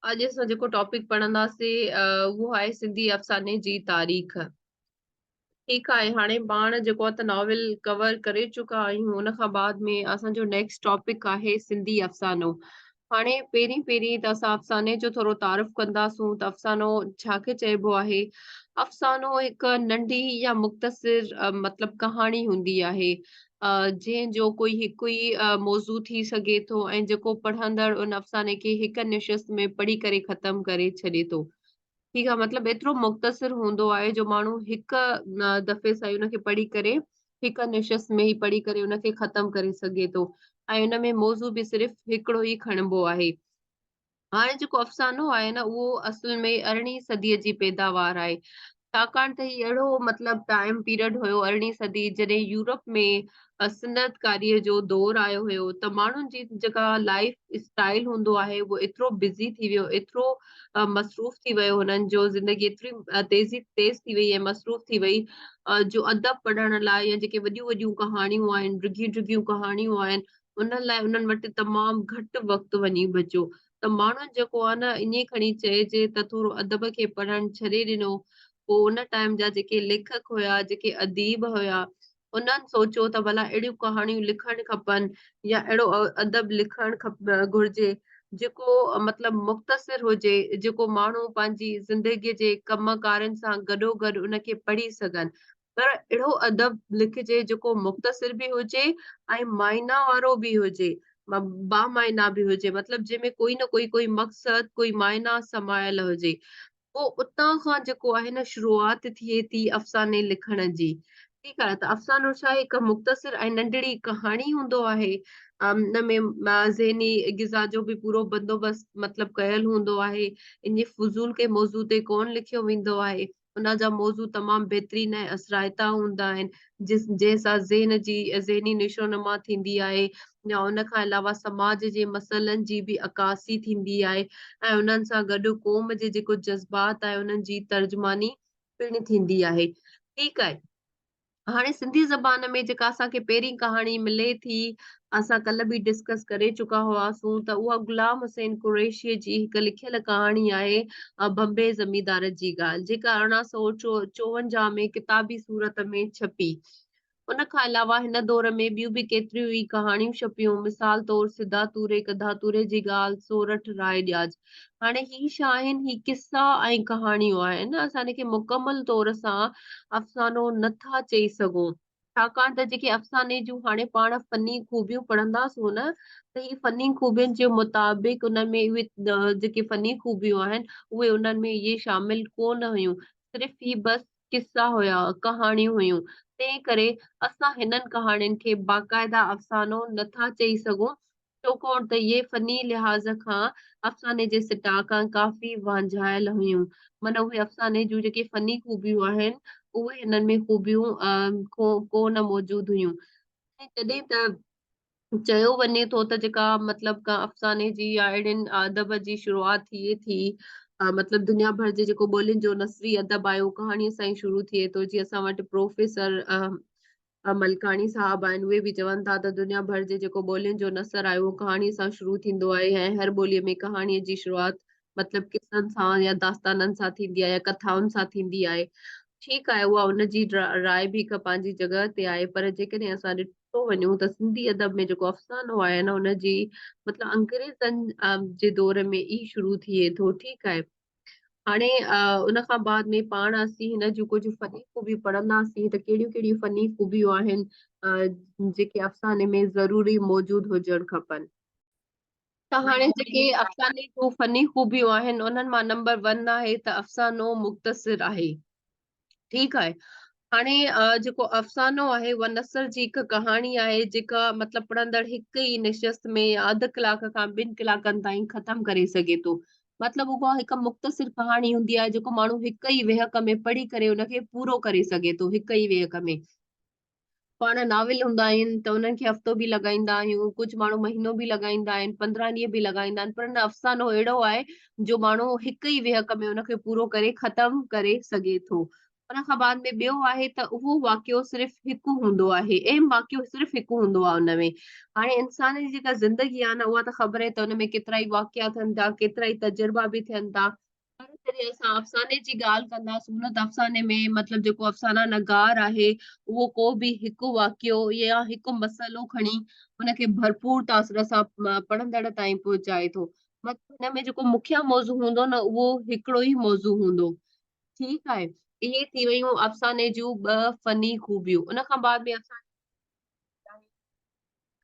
अॼु असां जेको टॉपिक पढ़ंदासीं उहो आहे सिंधी अफ़साने जी तारीख़। ठीकु आहे, हाणे पाण जेको आहे त नॉवेल कवर करे चुका आहियूं। उन खां बाद में असांजो नेक्स्ट टॉपिक आहे सिंधी अफ़सानो। हाणे पहिरीं पहिरीं त असां अफ़साने जो थोरो तारुफ़ कंदासूं त अफ़सानो छा खे चइबो आहे। अफ़सानो हिकु नंढी या मुख़्तसिर मतिलबु कहाणी हूंदी आहे। जंहिंजो कोई हिकु ई मौज़ू थी सघे थो ऐं जेको पढ़ंदड़ उन अफ़साने खे हिक निशिस्त में पढ़ी करे ख़तमु करे छॾे थो। ठीकु आहे, मतलब एतिरो मुख़्तसिर हूंदो आहे जो माण्हू हिक दफ़े सां ई हुनखे पढ़ी करे, हिक निशिस्त में ई पढ़ी करे हुनखे ख़तमु करे सघे थो ऐं हुन में मौज़ू बि सिर्फ़ हिकिड़ो ई खणिबो आहे। हाणे जेको अफ़सानो आहे न, उहो असुल में 18वीं सदीअ जी पैदावार आहे। छाकाणि त ही अहिड़ो मतलब टाइम पीरियड हुयो 18वीं सदी जॾहिं यूरोप में सनअतकारीअ जो दौर आयो हुयो, त माण्हुनि जी जेका लाइफ स्टाइल हूंदो आहे उहो एतिरो बिज़ी थी वियो, एतिरो मसरूफ़ थी वियो, हुननि जो ज़िंदगी एतिरी तेज़ थी वई ऐं मसरूफ़ थी वई, जो अदब पढ़ण लाइ या जेके वॾियूं वॾियूं कहाणियूं आहिनि, ड्रिघियूं ड्रिघियूं कहाणियूं आहिनि, उन्हनि लाइ उन्हनि वटि तमामु घटि वक़्तु वञी बचियो। त माण्हुनि जेको आहे न, ईअं खणी चइजे त थोरो अदब खे पढ़णु छॾे ॾिनो। पोइ उन टाइम जा जेके लेखक हुया, जेके अदीब हुया, उन्हनि सोचियो त भला अहिड़ियूं कहाणियूं लिखणु खपनि या अहिड़ो अदब लिखणु घुरिजे जेको मतलब मुख़्तसिर हुजे, जेको माण्हू पंहिंजी ज़िंदगीअ जे कम कारनि सां गॾोगॾु उनखे पढ़ी सघनि। पर अहिड़ो अदब लिखिजे जेको मुख़्तसिर बि हुजे ऐं मायना वारो बि हुजे, बामायना बि हुजे, मतलब जंहिंमें कोई न कोई मक़सद, कोई मायना समायल हुजे। पोइ उतां खां जेको आहे न, शुरूआत थिए थी अफ़साने लिखण जी। ठीकु आहे, त अफ़सानो छा आहे, हिकु मुख़्तसिर ऐं नंढड़ी कहाणी हूंदो आहे। हुन में ज़हनी ग़िज़ा जो बि पूरो बंदोबस्तु मतलब कयल हूंदो आहे। इन फ़ुज़ूल के मौज़ू ते कोन लिखियो वेंदो आहे। हुन जा मौज़ू तमामु बहितरीन ऐं असराइता हूंदा आहिनि, जंहिंसां ज़हन जी ज़हनी नशोनुमा थींदी आहे या उन खां अलावा समाज जे मसइलनि जी बि अकासी थींदी आहे ऐं उन्हनि सां गॾु क़ौम जे जेको जज़्बात आहे उन्हनि जी तर्जुमानी पिण थींदी आहे। ठीकु आहे। हाणे सिंधी ज़बान में जेका असांखे पहिरीं कहाणी मिले थी, असां कल्ह बि डिस्कस करे चुका हुआसूं, त उहा गुलाम हुसैन कुरैशीअ जी हिकु लिखियल कहाणी आहे, बम्बे ज़मींदार जी ॻाल्हि, जेका 1854 में किताबी सूरत में छपी। उन खां अलावा हिन दौर में ॿियूं बि केतिरियूं ई कहाणियूं छपियूं, मिसाल तौर सिधा तूरे कधा तूरे जी ॻाल्हि, सोरठ राय ॾियाज। हाणे ही छा आहिनि, ही किस्सा ऐं कहाणियूं आहिनि, असां हिनखे मुकमल तौर सां अफ़सानो नथा चई सघूं। छाकाणि त जेके अफ़साने जूं हाणे पाण फ़नी खूबियूं पढ़ंदासूं न, त ही फ़नी खूबियुनि जे मुताबिक़ उन्हनि में उहे जेके फ़नी खूबियूं आहिनि, उहे उन्हनि में इहे शामिल कोन हुयूं। सिर्फ़ ही बस किस्सा हुया, कहाणियूं हुयूं। तंहिं करे असां हिननि कहाणियुनि खे बाक़ाइदा अफ़सानो नथा चई सघूं, छाकाणि त इहे फ़नी लिहाज़ खां अफ़साने जे सिटां काफ़ी वांझायल हुयूं। माना उहे अफ़साने जूं जेके फ़नी खूबियूं आहिनि, उहे हिननि में खूबियूं कोन मौजूद हुयूं। ऐं तॾहिं त चयो वञे थो त जेका मतलब का अफ़साने जी या अहिड़ियुनि अदब जी शुरूआत थिए थी, मतलब दुनिया भर जे जेको ॿोलियुनि जो नस्री अदब आहे, उहो कहाणीअ सां ई शुरू थिए थो। जीअं असां वटि प्रोफ़ेसर मलकानी साहब आहिनि, उहे बि चवनि था त दुनिया भर जे जेको ॿोलियुनि जो नसर आहे, उहो कहाणीअ सां शुरू थींदो आहे ऐं हर ॿोलीअ में कहाणीअ जी शुरूआत मतलब किसनि सां या दास्ताननि सां थींदी आहे या कथाउनि सां थींदी आहे। ठीकु आहे, उहा उनजी राय बि हिक पंहिंजी जॻह ते आहे, पर जेकॾहिं असां ॾिठो वञूं त सिंधी अदब में जेको अफ़सानो आहे न, हुनजी मतलब अंग्रेज़नि जे दौर में ई शुरू थिए थो। ठीकु आहे। हाणे उन खां बाद में पाण असीं हिन जूं कुझु फ़नी खूबियूं पढ़ंदासीं त कहिड़ियूं-कहिड़ियूं फ़नी खूबियूं आहिनि जेके अफ़साने में ज़रूरी मौजूद हुजण खपनि। त हाणे जेके अफ़साने जूं फ़नी खूबियूं आहिनि, उन्हनि मां नंबर 1 आहे त अफ़सानो मुख़्तसिर आहे। ठीकु आहे। हाणे जेको अफ़सानो आहे, उहा नसर जी हिकु कहाणी आहे जेका मतलब पढ़ंदड़ हिक ई निशिस्त में या अधु कलाक खां 2 कलाकनि ताईं ख़तमु करे सघे थो। मतलब उहा हिकु मुख़्तसिर कहाणी हूंदी आहे जेको माण्हू हिक ई वेहक में पढ़ी करे उनखे पूरो करे सघे थो, हिक ई वेहक में। पाण नॉवेल हूंदा आहिनि त उन्हनि खे हफ़्तो बि लॻाईंदा आहियूं, कुझु माण्हू महीनो बि लॻाईंदा आहिनि, 15 ॾींहं बि लॻाईंदा आहिनि, पर न अफ़सानो अहिड़ो आहे जो माण्हू हिक ई वेहक में उनखे पूरो करे ख़तमु करे सघे थो। उन खां बाद में ॿियो आहे त उहो वाक़ियो सिर्फ़ हिकु हूंदो आहे, अहम वाक़ियो सिर्फ़ हिकु हूंदो आहे उन में। हाणे इंसान जी जेका ज़िंदगी आहे न, उहा त ख़बर आहे त उन में केतिरा ई वाक़िया थियनि था, केतिरा ई तजुर्बा बि थियनि था। पर जॾहिं असां अफ़साने जी ॻाल्हि कंदासूं न, त अफ़साने में मतिलबु जेको अफ़साना नगार आहे, उहो को बि हिकु वाक़ियो या हिकु मसइलो खणी हुनखे भरपूर तासिर सां पढ़ंदड़ ताईं पहुचाए थो। मतलब हिन में जेको मुखिया मौज़ू हूंदो न, उहो हिकिड़ो ई मौज़ू हूंदो। ठीकु आहे। इहे थी वयूं अफ़साने जूं 2 फ़नी ख़ूबियूं। उन खां बाद में असां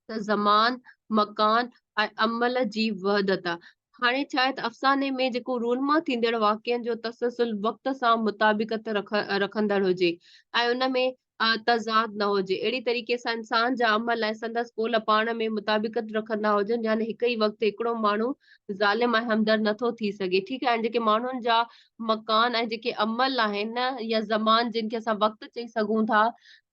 त ज़मान, मकान ऐं अमल जी वहदत आ। हाणे छा आहे त अफ़साने में जेको रूनमा थींदड़ वाक़िअनि जो तसलसल वक़्त सां मुताबिक़त रखंदड़ हुजे ऐं उन में तज़ाद न हुजे। अहिड़ी तरीक़े सां इंसान जा अमल ऐं संदसि क़ौल पाण में मुताबिक़त रखंदा हुजनि, यानी हिक ई वक़्तु हिकिड़ो माण्हू ज़ालिम ऐं हमदर्द नथो थी सघे। ठीकु आहे। ऐं जेके माण्हुनि जा मकान ऐं जेके अमल आहिनि न, या ज़मान जिन खे असां वक़्तु चई सघूं था,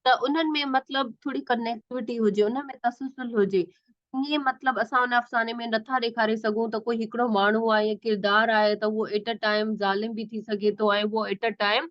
त उन्हनि में मतलब थोड़ी कनेक्टिविटी हुजे, उन में तसलसल हुजे। ईअं मतलब असां उन अफ़साने में नथा ॾेखारे सघूं त कोई हिकिड़ो माण्हू आहे या किरदारु आहे त उहो एट अ टाइम ज़ालिम बि थी सघे थो ऐं उहो एट अ टाइम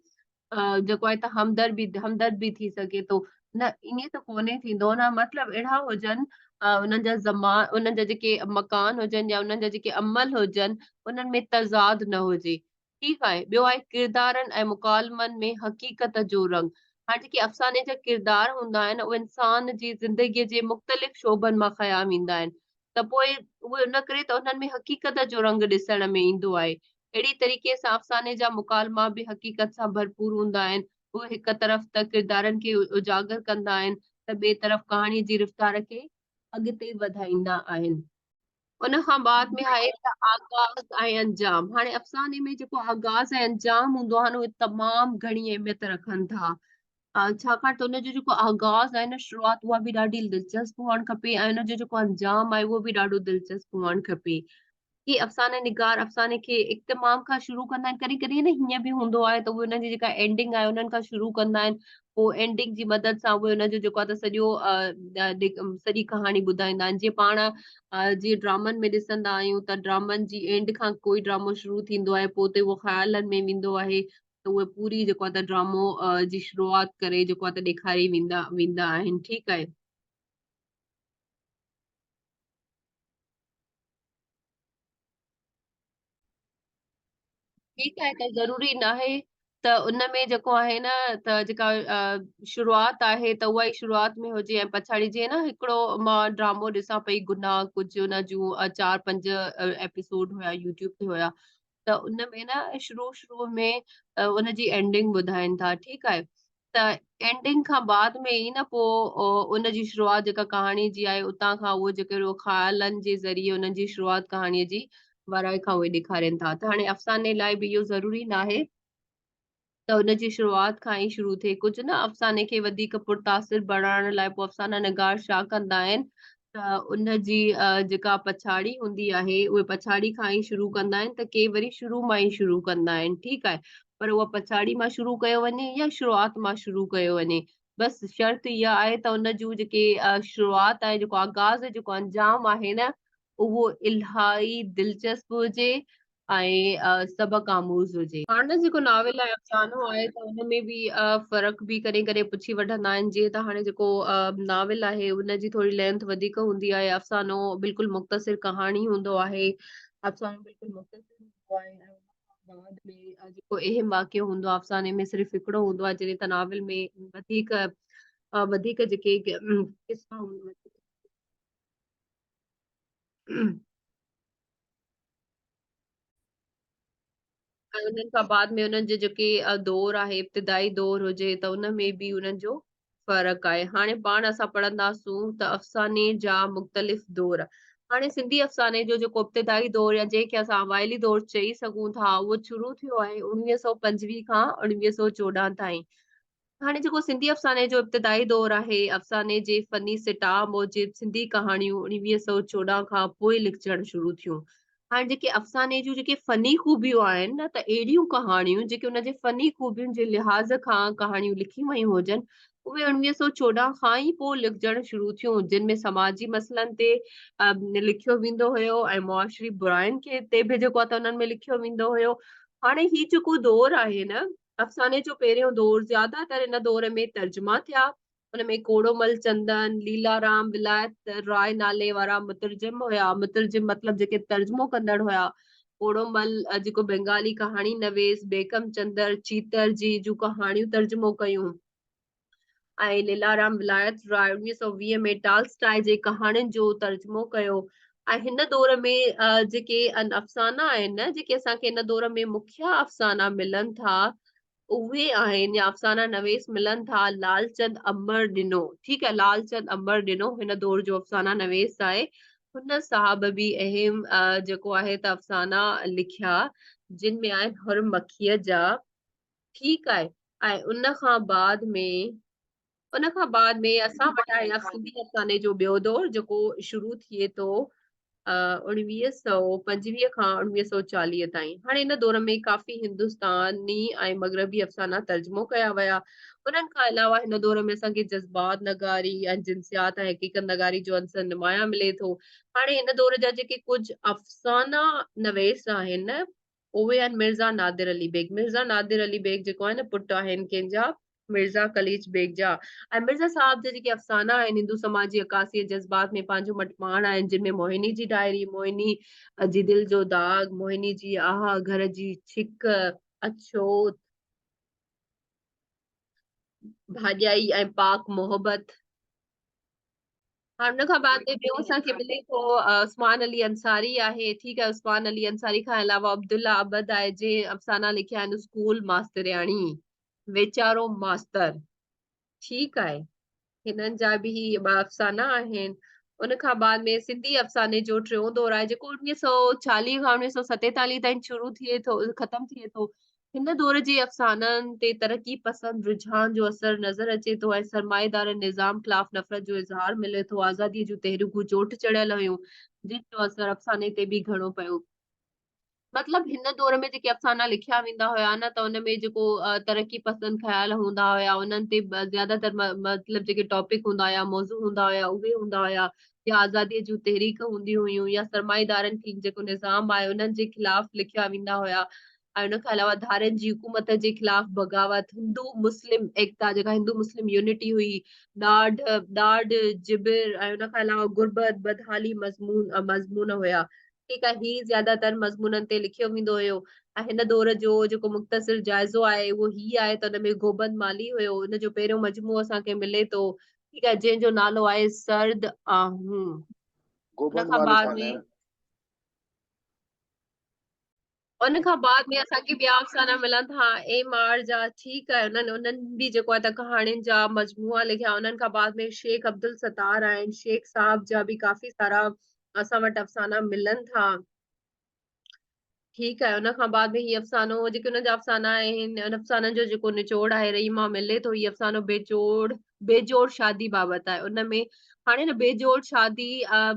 जेको आहे त हमदर्द बि थी सघे थो। न ईअं त कोन्हे थींदो न, मतलब अहिड़ा हुजनि उन्हनि जा उन्हनि जा जेके मकान हुजनि या उन्हनि जा जेके अमल हुजनि, उन्हनि में तज़ाद न हुजे। ठीकु आहे। ॿियो आहे किरदारनि ऐं मुकालमनि में हक़ीक़त जो रंग। हाणे जेके अफ़साने जा किरदार हूंदा आहिनि, उहे इंसान जी ज़िंदगीअ जे मुख़्तलिफ़ शोबनि मां ख़याम ईंदा आहिनि। त पोइ उहे उन करे त उन्हनि में हक़ीक़त जो रंग ॾिसण में ईंदो आहे। अहिड़ी तरीक़े सां अफ़साने जा मुकालमा बि हक़ीक़त सां भरपूर हूंदा आहिनि। उहे हिक तरफ़ त किरदारनि खे उजागर कंदा आहिनि, त ॿिए तरफ़ कहाणीअ जी रफ़्तार खे अॻिते वधाईंदा आहिनि। उन खां बाद में आहे त आगाज़ ऐं अंजाम। हाणे अफ़साने में जेको आगाज़ ऐं अंजाम हूंदो आहे न, उहे तमामु घणी अहमियत रखनि था। छाकाणि त उनजो जेको आगाज़ आहे न, शुरूआत उहा बि ॾाढी दिलचस्प हुअणु खपे ऐं उनजो जेको अंजाम आहे उहो बि ॾाढो दिलचस्प हुअणु खपे। कि अफ़साने निगार अफ़साने खे इख्तिमाम खां शुरू कंदा आहिनि। कॾहिं-कॾहिं न हीअं बि हूंदो आहे त उहे हुनजी जेका एंडिंग आहे उन्हनि खां शुरू कंदा आहिनि। पोइ एंडिंग जी मदद सां उहे हुनजो जेको आहे त सॼो सॼी कहाणी ॿुधाईंदा आहिनि। जीअं पाण जीअं ड्रामनि में ॾिसंदा आहियूं त ड्रामनि जी एंड खां कोई ड्रामो शुरू थींदो आहे, पोइ ते उहो ख़्यालनि में वेंदो आहे। त उहे पूरी जेको आहे त ड्रामो जी शुरूआत करे जेको आहे त ॾेखारे वेंदा वेंदा आहिनि। ठीकु आहे। ठीकु आहे, त ज़रूरी नाहे त उन में जेको आहे न, त जेका शुरूआत आहे त उहा ई शुरूआत में हुजे ऐं पछाड़ी जीअं न हिकिड़ो मां ड्रामो ॾिसां पई गुनाह कुझु हुन जूं 4-5 एपिसोड हुया यूट्यूब ते हुया। त उन में न शुरू-शुरू में उनजी एंडिंग ॿुधाइनि था, ठीकु आहे। त एंडिंग खां बाद में ई न पोइ उनजी शुरूआत जेका कहाणी जी आहे, उतां खां उहो जेको ख़्यालनि जे ज़रिए उन्हनि जी शुरूआत कहाणीअ जी वाराए खां उहे ॾेखारीनि था। त हाणे अफ़साने लाइ बि इहो ज़रूरी नाहे त हुनजी शुरूआत खां ई शुरू थिए। कुझु न अफ़साने खे वधीक पुरतासिर बणाइण लाइ पोइ अफ़साना निगार छा कंदा आहिनि, त उनजी जेका पछाड़ी हूंदी आहे, उहे पछाड़ी खां ई शुरू कंदा आहिनि, त के वरी शुरू मां ई शुरू कंदा आहिनि, ठीकु आहे। पर उहा पछाड़ी मां शुरू कयो वञे या शुरूआत मां शुरू कयो वञे। बसि शर्त इहा आहे त उन जूं जेके शुरूआत आहे, जेको आगाज़ जेको अंजाम आहे न, उहो इलाही दिलचस्प हुजे ऐं सबक़ आमूज़ हुजे। हाणे न जेको नाविल आहे, अफ़सानो आहे, त हुन में बि फ़र्क़ु बि कॾहिं-कॾहिं पुछी वठंदा आहिनि। जीअं त हाणे जेको नाविल आहे, उनजी थोरी लेंथ वधीक हूंदी आहे। अफ़सानो बिल्कुलु मुख़्तसिर कहाणी हूंदो आहे। अफ़सानो बिल्कुलु मुख़्तसिर हूंदो आहे ऐं उन खां बाद में जेको अहम वाक़ियो हूंदो आहे, अफ़साने में सिर्फ़ हिकिड़ो हूंदो आहे। जॾहिं त नाविल में वधीक जेके किस्सा हूंदा आहिनि। ऐं उन्हनि खां बाद में उन्हनि जे जेके दौर आहे, इब्तिदाई दौर हुजे, त उन में बि उन्हनि जो फ़र्क़ु आहे। हाणे पाण असां पढ़ंदासूं त अफ़साने जा मुख़्तलिफ़ दौर। हाणे सिंधी अफ़साने जो जेको इब्तिदाई दौर या जंहिंखे असां अवाइली दौर चई सघूं था, उहो शुरू थियो आहे 1925 खां 1914 ताईं। हाणे जेको सिंधी अफ़साने जो इब्तिदाई दौर आहे, अफ़साने जे फ़नी सिटाव मूजिब सिंधी कहाणियूं 1914 खां पोइ लिखजण शुरू थियूं। हाणे जेके अफ़साने जूं जेके फ़नी ख़ूबियूं आहिनि न, त अहिड़ियूं कहाणियूं जेके उन जे फ़नी ख़ूबियुनि जे लिहाज़ खां कहाणियूं लिखी वयूं हुजनि, उहे 1914 खां ई पोइ लिखजण शुरू थियूं, जिन में समाजी मसइलनि ते लिखियो वेंदो हुयो ऐं मुआशरी बुराइयुनि खे ते बि जेको आहे त उन्हनि में लिखियो वेंदो हुयो। हाणे ही जेको दौर आहे न, अफ़साने जो पहिरियों दौर ज़्यादातर इन दौर में तर्जुमा थिया। उन में कोड़ोमल चंदन, लीलाराम विलायत राय नाले वारा मुतरजिम हुया। मुतरजिम मतलब जेके तर्जुमो कंदड़ हुया। कोड़ोमल जेको बंगाली कहाणी नवीस, बेगम चंदर चीतर जी जूं कहाणियूं तर्जुमो कयूं। ऐं लीलाराम विलायत राय 1920 में टाल्स्टाय जे कहाणियुनि जो तर्जुमो कयो। ऐं हिन दौर में जेके अफ़साना आहिनि न, जेके असांखे हिन दौर में मुख्य अफ़साना मिलनि था, उहे आहिनि या अफ़साना नवीस मिलनि था लालचंद अंबर ॾिनो। ठीकु आहे, लालचंद अंबर ॾिनो हिन दौर जो अफ़साना नवीस आहे। हुन साहब बि अहम जेको आहे त अफ़साना लिखिया, जिन में आहिनि हुरमखीअ जा। ठीकु आहे। ऐं उन खां बाद में असां वटि आहे सिंधी अफ़साने जो ॿियो दौर जेको शुरू थिए थो 1925 खां 1940 ताईं। हाणे इन दौर में काफ़ी हिंदुस्तानी ऐं मग़रबी अफ़साना तर्जुमो कया विया। उन्हनि खां अलावा हिन दौर में असांखे जज़्बात नगारी ऐं जिन्सियात ऐं हक़ीक़त नगारी जो अंसर नुमायां मिले थो। हाणे हिन दौर जा जेके कुझु अफ़साना नवेस आहिनि न, उहे आहिनि मिर्ज़ा नादिर अली बेग। मिर्ज़ा नादिर अली बेग जेको आहे न पुटु आहिनि कंहिंजा मिर्ज़ा कलीच बेग जा। ऐं मिर्ज़ा साहब जा जेके अफ़साना आहिनि हिंदू समाज जी अकासी जज़्बात में पंहिंजो मटमाण आहिनि, जिन में मोहिनी जी डायरी, मोहिनी जी दिल जो दाग, मोहिनी जी आह, घर जी छिक, अछो, भाॼाई ऐं पाक मोहबत। हाणे हुन खां बाद में ॿियो असांखे मिले थो उस्मान अली अंसारी आहे। ठीकु आहे, उस्मान अली अंसारी खां अलावा अब्दुल्ला अबद आहे, जंहिं अफ़साना लिखिया आहिनि स्कूल मास्तरियाणी, वेचारो मास्तर। ठीकु आहे। हिननि जा बि ॿ अफ़साना आहिनि। उन खां बाद में सिंधी अफ़साने जो टियों दौर आहे जेको 1940 खां 1947 ताईं शुरू थिए थो, ख़तम थिए थो। हिन दौर जे अफ़साननि ते तरक़ी पसंद रुझान जो असर नज़र अचे थो ऐं सरमाएदार निज़ाम ख़िलाफ़ नफ़रत जो इज़हार मिले थो। आज़ादीअ जूं तहरीकूं चोट चढ़ियल हुयूं, जिन जो असर अफ़साने ते बि घणो पियो। मतलब हिन दौर में जेके अफ़साना लिखिया वेंदा हुया न, त उन में जेको तरक़ी पसंद ख़्याल हूंदा हुया, उन्हनि ते ज़्यादातर मतलब जेके टॉपिक हूंदा हुया, मौज़ू हूंदा हुया, उहे हूंदा हुया। या आज़ादीअ जूं तहरीक हूंदी हुयूं, या सरमाएदारनि खे जेको निज़ाम आहे उन्हनि जे ख़िलाफ़ लिखिया वेंदा हुया। ऐं उन खां अलावा धारियुनि जी हुकूमत जे ख़िलाफ़ बग़ावत, हिंदू मुस्लिम एकता जेका हिंदू मुस्लिम यूनिटी हुई, ॾाढ ॾाढ जिबिर ऐं उन खां अलावा गुरबत, बदहाली मज़मून हुया। ठीकु आहे, ही ज़्यादातर मज़मूननि ते लिखियो वेंदो हुयो। ऐं हिन दौर जो जेको मुख़्तसिर जाइज़ो आहे उहो ही आहे त उन में गोबंद माली हुयो। उन जो पहिरियों मजमूओ असांखे मिले थो, ठीकु आहे, जंहिंजो नालो आहे सर्द आहूं। उन गोबंद खां माली बाद कौन है? में उन खां बाद में असांखे ॿिया अफ़साना मिलनि था एम आर जा। ठीकु आहे, उन्हनि बि जेको आहे त कहाणियुनि जा मजमूआ लिखिया। उन्हनि खां बाद में शेख अब्दुल सत्तार आहिनि, शेख साहब जा बि काफ़ी सारा असां वटि अफ़साना मिलनि था। ठीकु आहे, उन खां बाद में हीउ अफ़सानो जेके हुन जा अफ़साना आहिनि, उन अफ़साननि जो जेको निचोड़ आहे रहीमा मिले थो। हीउ अफ़सानो बेजोड़ शादी बाबति आहे। उन में हाणे न बेजोड़ शादी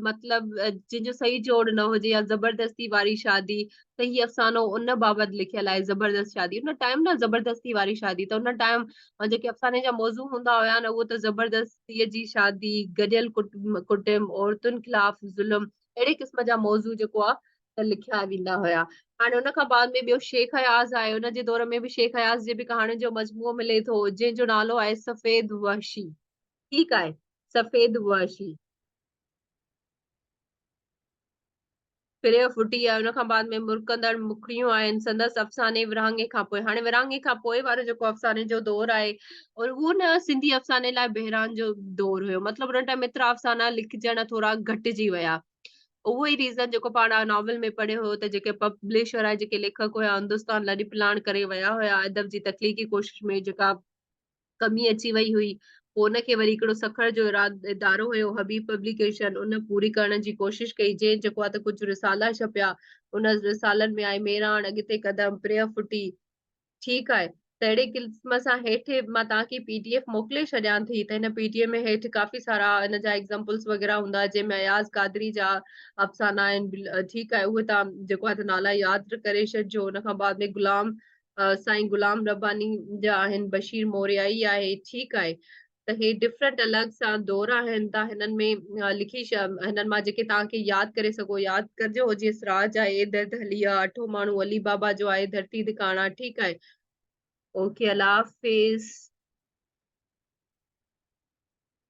मतलब जंहिंजो सही जोड़ न हुजे या ज़बरदस्ती वारी शादी, त हीउ अफ़सानो उन बाबति लिखियल आहे, ज़बरदस्त शादी। उन टाइम न ज़बरदस्ती वारी शादी, त उन टाइम जेके अफ़साने जा मौज़ू हूंदा हुया न, उहो त ज़बरदस्तीअ जी शादी, गॾियल कुटुंब, औरतुनि ख़िलाफ़ ज़ुल्म, अहिड़े क़िस्म जा मौज़ू जेको आहे त लिखिया वेंदा हुया। हाणे उन खां बाद में ॿियो शेख हयाज़ आहे। उन जे दौर में बि शेख हयाज़ जे बि कहाणियुनि जो मजमूओ मिले थो, जंहिंजो नालो आहे सफ़ेद वहशी। ठीकु आहे, सफ़ेद वहशी। फिरे फुटी आहे। उन खां बाद में मुरकंदड़ मुखड़ियूं आहिनि, संदसि अफ़साने विरहाङे खां पोइ। हाणे विरहाङे खां पोइ वारो जेको अफ़साने जो दौर आहे, और उहो न सिंधी अफ़साने लाइ बहिरान जो दौर हुयो। मतलब उन टाइम एतिरा अफ़साना लिखजण थोरा घटिजी विया। उहो ई रीज़न जेको पाण नॉवल में पढ़ियो हो, त जेके पब्लिशर आहे, जेके लेखक हुया, हिंदुस्तान लॾ प्लाण करे विया हुया अदब जी तख़लीक़ी कोशिश में, जेका कमी अची वई हुई। पोइ उनखे वरी हिकिड़ो सखर जो इदारो हुयो हबीब पब्लिकेशन, उन पूरी करण जी कोशिश कई। जंहिं जेको आहे त कुझु रिसाला छपिया। उन रिसालनि में आहे मेराण, अॻिते कदम, प्रिय फुटी। ठीकु आहे, त अहिड़े क़िस्म सां हेठि मां तव्हांखे पीडीएफ मोकिले छॾियां थी। त हिन पीडीएफ में हेठि काफ़ी सारा हिन जा एग्ज़ाम्पल्स वग़ैरह हूंदा, जंहिंमें अयाज़ कादरी जा अफ़साना आहिनि। ठीकु आहे, उहे तव्हां जेको आहे त नाला यादि करे छॾिजो। हुन खां बाद में साईं गुलाम रब्बानी जा आहिनि, बशीर मोरियाई आहे। ठीकु आहे, त हे डिफरेंट अलॻि सां दौर आहिनि। तव्हां हिननि में हिननि मां जेके तव्हांखे यादि करे सघो यादि कजो। जीअं सिराज आहे, ए दर्द हलिया, अठो माण्हू, अली बाबा जो आहे, धरती दिकाणा। ठीकु आहे, ओके, अल्लाह हाफ़िज़।